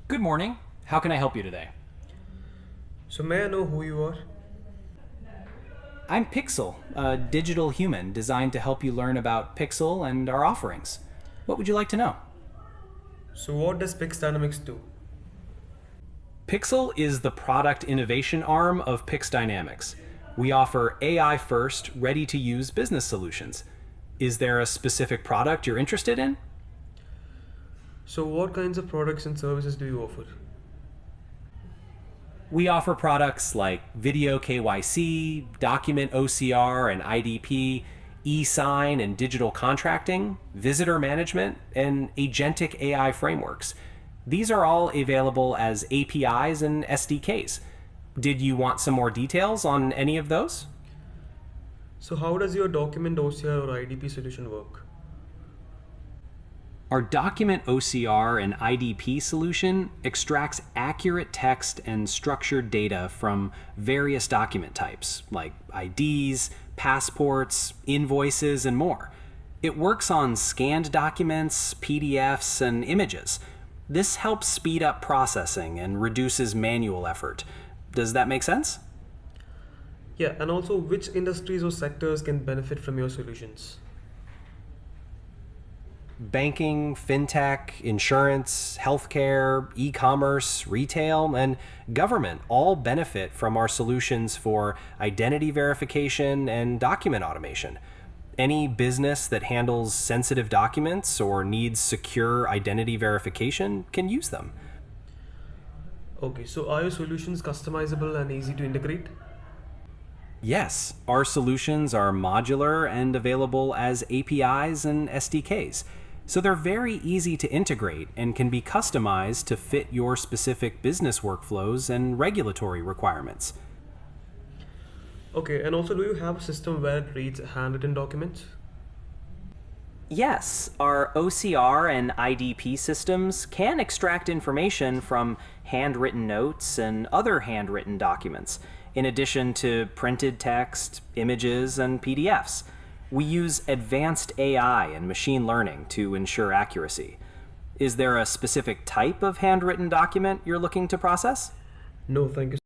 Good morning. How can I help you today? So may I know who you are? I'm Pixl, a digital human designed to help you learn about Pixl and our offerings. What would you like to know? So what does Pix Dynamics do? Pixl is the product innovation arm of Pix Dynamics. We offer AI first, ready to use business solutions. Is there a specific product you're interested in? So what kinds of products and services do you offer? We offer products like video KYC, document OCR and IDP, e-sign and digital contracting, visitor management, and agentic AI frameworks. These are all available as APIs and SDKs. Did you want some more details on any of those? So how does your document OCR or IDP solution work? Our document OCR and IDP solution extracts accurate text and structured data from various document types, like IDs, passports, invoices, and more. It works on scanned documents, PDFs, and images. This helps speed up processing and reduces manual effort. Does that make sense? Yeah, and also which industries or sectors can benefit from your solutions? Banking, fintech, insurance, healthcare, e-commerce, retail, and government all benefit from our solutions for identity verification and document automation. Any business that handles sensitive documents or needs secure identity verification can use them. Okay, so are your solutions customizable and easy to integrate? Yes, our solutions are modular and available as APIs and SDKs. So they're very easy to integrate and can be customized to fit your specific business workflows and regulatory requirements. Okay, and also do you have a system where it reads handwritten documents? Yes, our OCR and IDP systems can extract information from handwritten notes and other handwritten documents, in addition to printed text, images, and PDFs. We use advanced AI and machine learning to ensure accuracy. Is there a specific type of handwritten document you're looking to process? No, thank you.